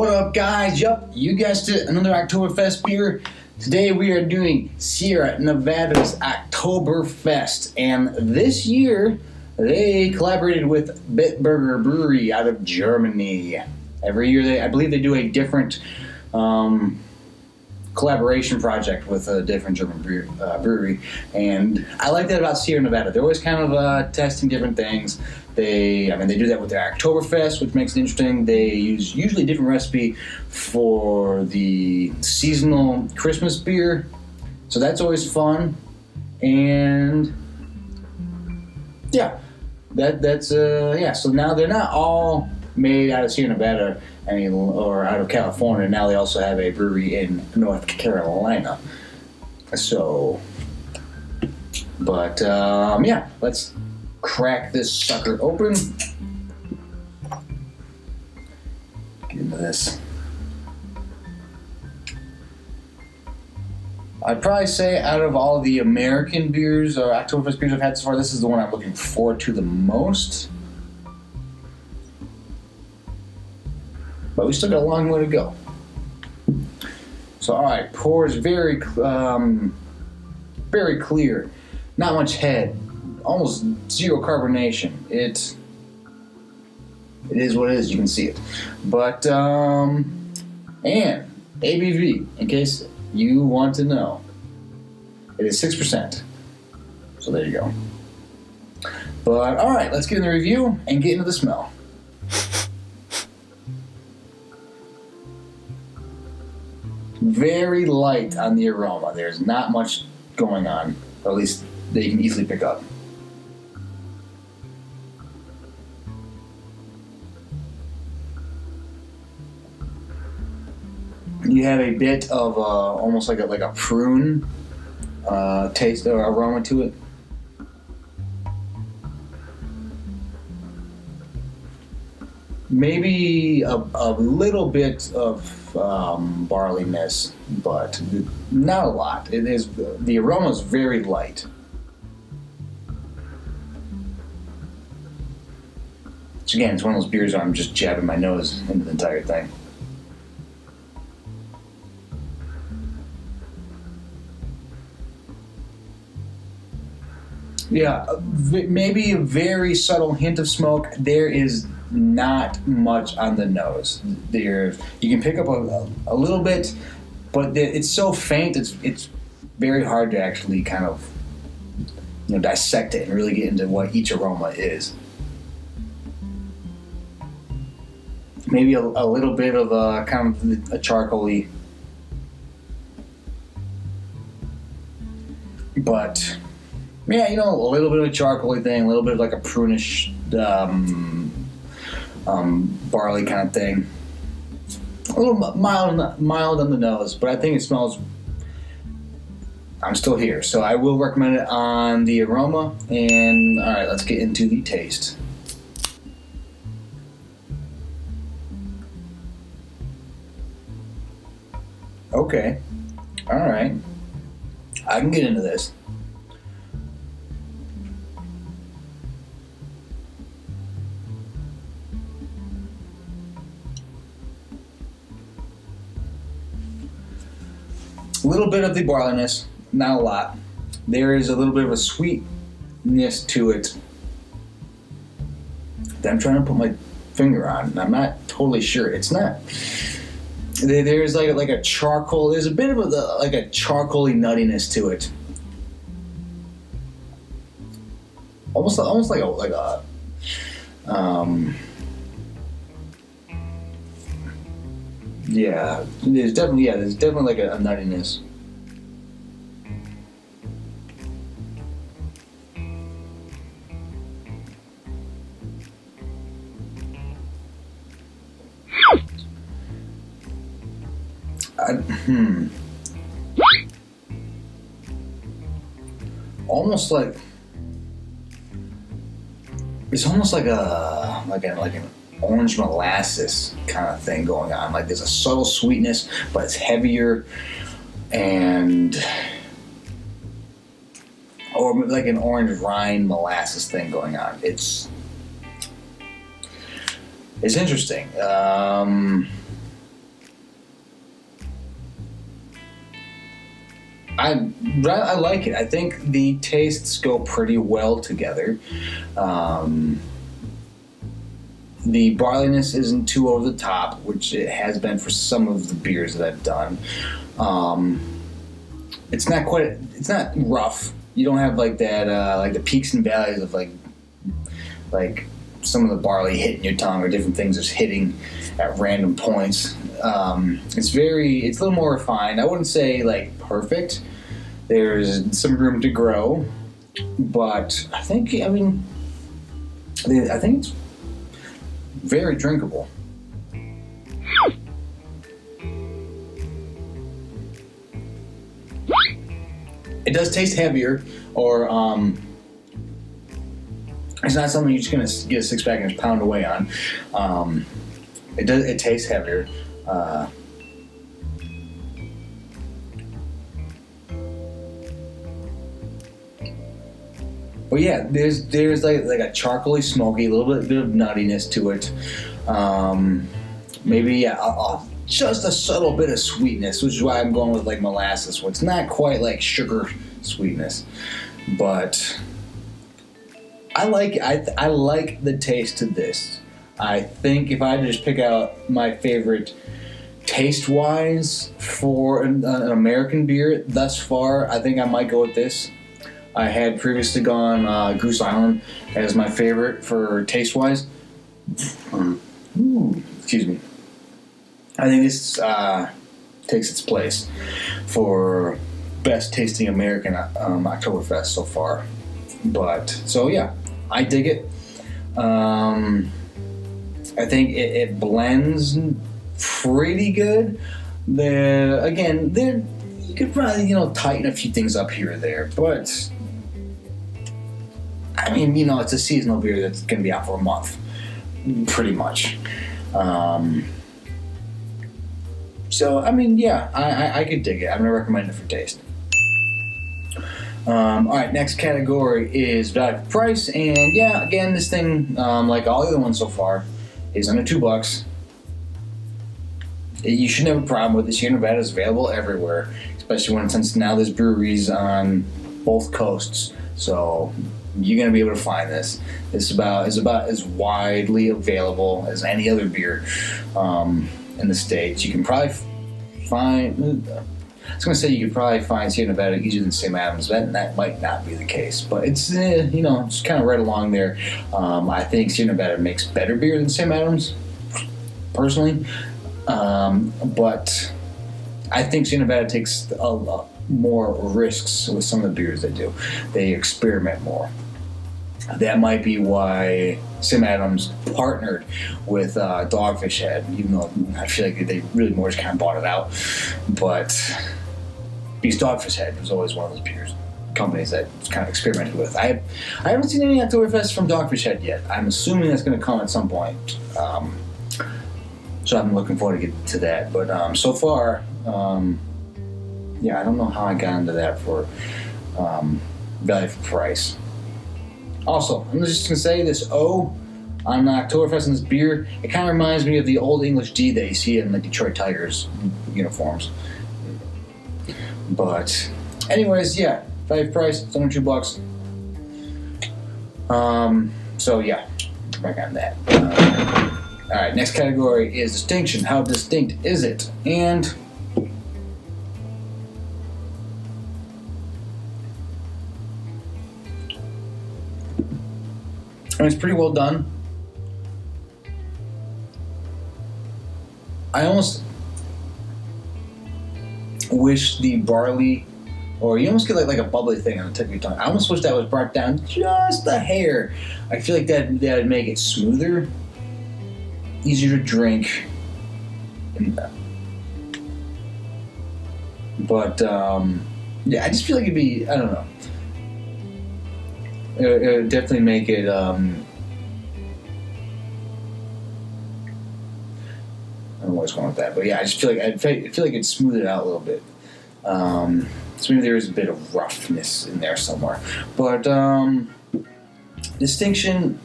What up, guys? Yup, you guessed it, another Oktoberfest beer. Today we are doing Sierra Nevada's Oktoberfest, and this year they collaborated with Bitburger Brewery out of Germany. Every year, I believe they do a different collaboration project with a different German brewery, and I like that about Sierra Nevada. They're always kind of testing different things. They do that with their Oktoberfest, which makes it interesting. They use usually a different recipe for the seasonal Christmas beer, so that's always fun. And yeah, that's. So now they're not all made out of Sierra Nevada, or out of California. Now they also have a brewery in North Carolina. So, but let's crack this sucker open. Get into this. I'd probably say out of all the American beers or Oktoberfest beers I've had so far, this is the one I'm looking forward to the most. But we still got a long way to go. So, all right, pours very clear. Not much head. Almost zero carbonation. It is what it is. You can see it. But and ABV, in case you want to know, it is 6%. So there you go. But all right, let's get in the review and get into the smell. Very light on the aroma. There's not much going on, or at least that you can easily pick up. You have a bit of almost like a prune taste or aroma to it. Maybe a little bit of barleyness, but not a lot. The aroma is very light. So again, it's one of those beers where I'm just jabbing my nose into the entire thing. Yeah, maybe a very subtle hint of smoke. There is not much on the nose. You can pick up a little bit, but it's so faint. It's very hard to actually kind of dissect it and really get into what each aroma is. Maybe a little bit of a kind of a charcoaly, but yeah, a little bit of a charcoaly thing, a little bit of like a prunish barley kind of thing. A little mild on the nose, but I think it smells. I'm still here, so I will recommend it on the aroma. And all right, let's get into the taste. Okay, all right, I can get into this. A little bit of the barleyness, not a lot. There is a little bit of a sweetness to it that I'm trying to put my finger on, and I'm not totally sure. It's not. There's like a charcoal. There's a bit of a charcoaly nuttiness to it. Almost like a yeah. There's definitely like a nuttiness. Almost like it's almost like an orange molasses kind of thing going on. Like there's a subtle sweetness, but it's heavier, or like an orange rind molasses thing going on. It's interesting. I like it. I think the tastes go pretty well together. The barliness isn't too over the top, which it has been for some of the beers that I've done. It's not quite. It's not rough. You don't have like that, like the peaks and valleys of like some of the barley hitting your tongue or different things just hitting at random points. It's a little more refined. I wouldn't say like perfect. There's some room to grow, but I think it's very drinkable. It does taste heavier, or it's not something you're just gonna get a 6-pack and just pound away on. It tastes heavier. But yeah, there's like a charcoaly, smoky, a little bit of nuttiness to it. Maybe just a subtle bit of sweetness, which is why I'm going with like molasses. So it's not quite like sugar sweetness, but I like the taste of this. I think if I had to just pick out my favorite taste-wise for an American beer thus far, I think I might go with this. I had previously gone Goose Island as my favorite for taste-wise. Excuse me. I think this takes its place for best tasting American Oktoberfest so far. But so yeah, I dig it. I think it blends pretty good. You could probably tighten a few things up here or there, but I mean it's a seasonal beer that's going to be out for a month, pretty much. So, I mean, yeah, I could dig it. I'm going to recommend it for taste. Alright, next category is value for price. And yeah, again, this thing, like all the other ones so far, is under $2. You shouldn't have a problem with this. Sierra Nevada is available everywhere, especially since now there's breweries on both coasts. So you're going to be able to find this. It's about as widely available as any other beer in the States. You can probably find... I was going to say you could probably find Sierra Nevada easier than Sam Adams. That might not be the case. But it's, it's kind of right along there. I think Sierra Nevada makes better beer than Sam Adams, personally. But I think Sierra Nevada takes a lot more risks with some of the beers they do. They experiment more. That might be why Sam Adams partnered with Dogfish Head, even though I feel like they really more just kind of bought it out. But because Dogfish Head was always one of those beers companies that kind of experimented with. I haven't seen any Oktoberfest from Dogfish Head yet. I'm assuming that's going to come at some point. So I'm looking forward to get to that. But so far, yeah, I don't know how I got into that for value for price. Also, I'm just going to say this O on Oktoberfest and this beer, it kind of reminds me of the old English D that you see in the Detroit Tigers uniforms. But, anyways, yeah, value price, it's under $2. So, yeah, back on that. Alright, next category is distinction. How distinct is it? And it's pretty well done. I almost wish the barley, or you almost get like a bubbly thing on the tip of your tongue. I almost wish that was brought down just a hair. I feel like that would make it smoother, easier to drink. But yeah, I just feel like it'd be, I don't know. It would definitely make it. I don't know what's going with that, but yeah, I just feel like it'd smooth it out a little bit. So maybe there is a bit of roughness in there somewhere, but distinction.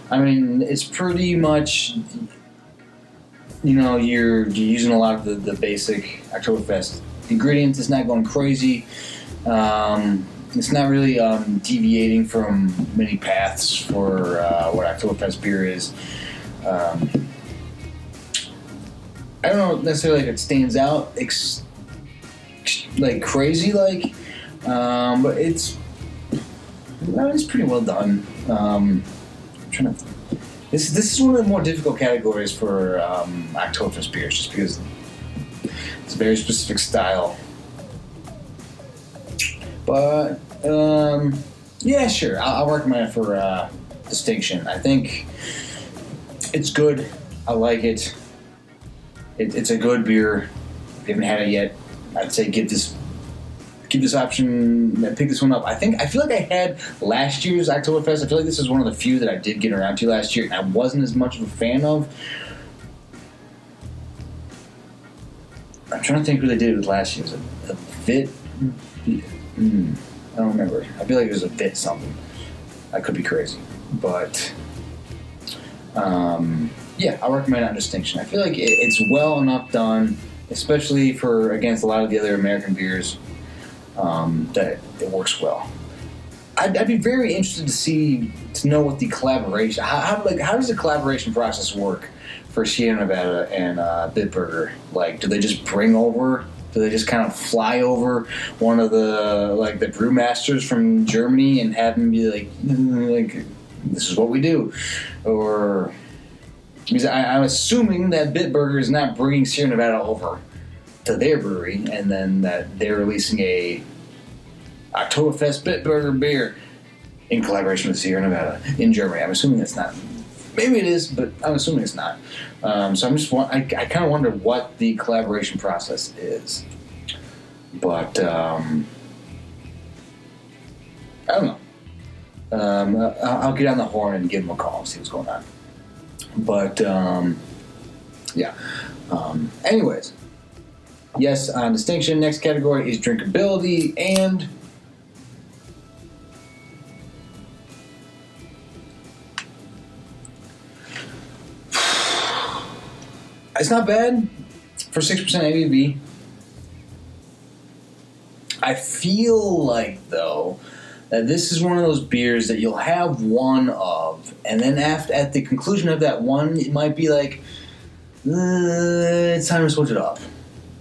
I mean, it's pretty much. You're using a lot of the basic Oktoberfest ingredients. It's not going crazy. It's not really deviating from many paths for what Oktoberfest beer is. I don't know necessarily if it stands out like crazy, but it's pretty well done. This is one of the more difficult categories for Oktoberfest beers, just because it's a very specific style. But yeah, sure, I'll recommend it for distinction. I think it's good. I like it. It's a good beer. If you haven't had it yet, I'd say give this option, pick this one up. I feel like I had last year's Oktoberfest. I feel like this is one of the few that I did get around to last year, and I wasn't as much of a fan of. I'm trying to think who they did with last year. Was it a Vit? I don't remember. I feel like it was a Vit something. I could be crazy, but yeah, I'll recommend it on distinction. I feel like it's well enough done, especially against a lot of the other American beers, that it works well. I'd be very interested to know what the collaboration, how does the collaboration process work for Sierra Nevada and Bitburger? Like, do they just kind of fly over one of the brewmasters from Germany and have him be like, this is what we do? Or, because I'm assuming that Bitburger is not bringing Sierra Nevada over to their brewery, and then that they're releasing a Oktoberfest Bitburger beer in collaboration with Sierra Nevada in Germany. I'm assuming that's not. Maybe it is, but I'm assuming it's not. So I kind of wonder what the collaboration process is. But I don't know. I'll get on the horn and give them a call and see what's going on. But yeah. Anyways, yes, on distinction. Next category is drinkability, and it's not bad for 6% ABV. I feel like, though, that this is one of those beers that you'll have one of, and then at the conclusion of that one, it might be like, it's time to switch it up.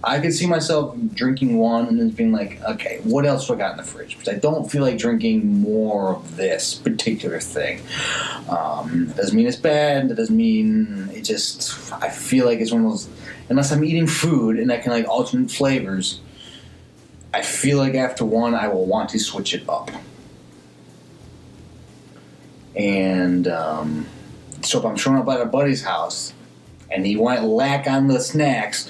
I could see myself drinking one and then being like, okay, what else do I got in the fridge? Because I don't feel like drinking more of this particular thing. It doesn't mean it's bad. It doesn't mean it just... I feel like it's one of those... Unless I'm eating food and I can like alternate flavors, I feel like after one I will want to switch it up. And so if I'm showing up at a buddy's house and he went lack on the snacks,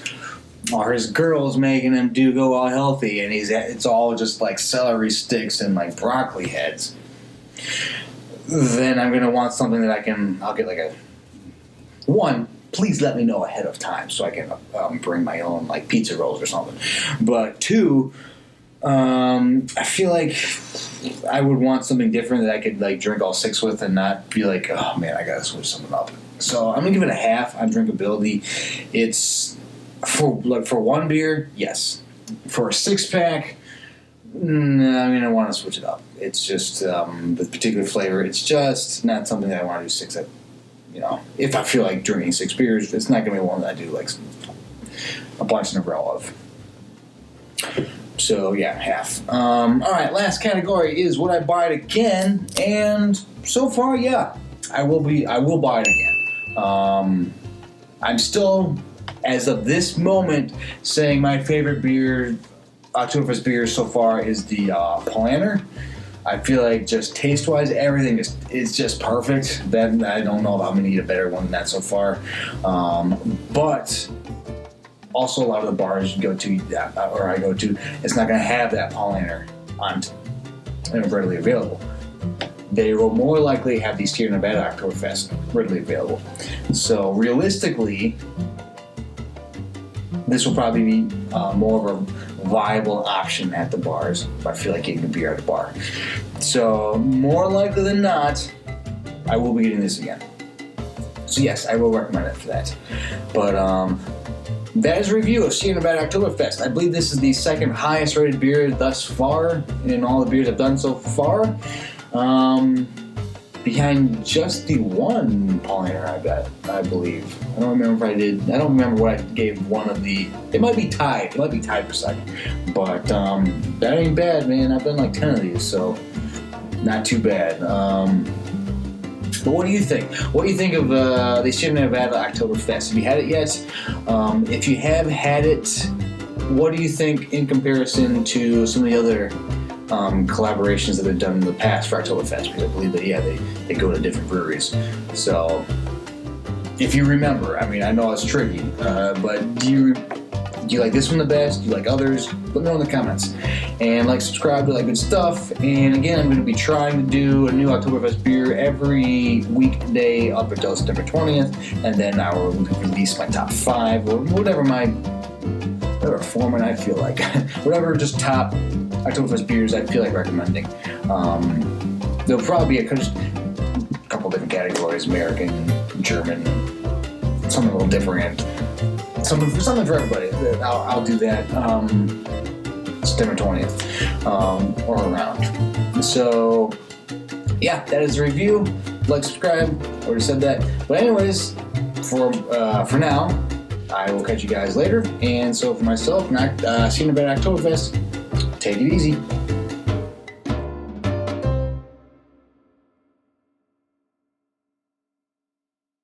or his girl's making him go all healthy, and it's all just like celery sticks and like broccoli heads, then I'm gonna want something that I'll get like a one. Please let me know ahead of time so I can bring my own like pizza rolls or something. But two, I feel like I would want something different that I could like drink all six with and not be like, oh man, I gotta switch something up. So I'm gonna give it a half on drinkability. It's for one beer, yes. For a 6-pack, I'm gonna want to switch it up. It's just the particular flavor. It's just not something that I want to do 6 at. You know, if I feel like drinking 6 beers, it's not gonna be one that I do like a bunch in a row of. So yeah, half. All right, last category is would I buy it again? And so far, yeah, I will buy it again. I'm still, as of this moment, saying my favorite beer, Oktoberfest beer so far is the Paulaner. I feel like just taste-wise, everything is just perfect. Then I don't know if I'm gonna eat a better one than that so far. But also, a lot of the bars you go to, or I go to, it's not gonna have that Paulaner on readily available. They will more likely have the Sierra Nevada Oktoberfest readily available. So realistically, this will probably be more of a viable option at the bars if I feel like getting a beer at the bar. So more likely than not, I will be getting this again. So yes, I will recommend it for that. But that is a review of Sierra Nevada Oktoberfest. I believe this is the second highest rated beer thus far in all the beers I've done so far. Behind just the one Paulaner, I believe. I don't remember if I did. I don't remember what I gave one of the. It might be tied. It might be tied for second. But that ain't bad, man. I've done like 10 of these, so not too bad. But what do you think? What do you think of the Sierra Nevada Oktoberfest? Have you had it yet? If you have had it, what do you think in comparison to some of the other collaborations that they've done in the past for Oktoberfest? Because I believe that, they go to different breweries. So, if you remember, I mean, I know it's tricky, but do you like this one the best? Do you like others? Let me know in the comments. And subscribe to good stuff. And again, I'm going to be trying to do a new Oktoberfest beer every weekday up until September 20th. And then I will release my top 5 or whatever format I feel like. Whatever just top Oktoberfest beers I feel like recommending. There'll probably be a couple different categories: American, German, something a little different, something for everybody. I'll do that September 20th or around. So yeah, that is the review. Subscribe. Already said that. But anyways, for now, I will catch you guys later. And so for myself, Sierra Nevada Oktoberfest, take it easy.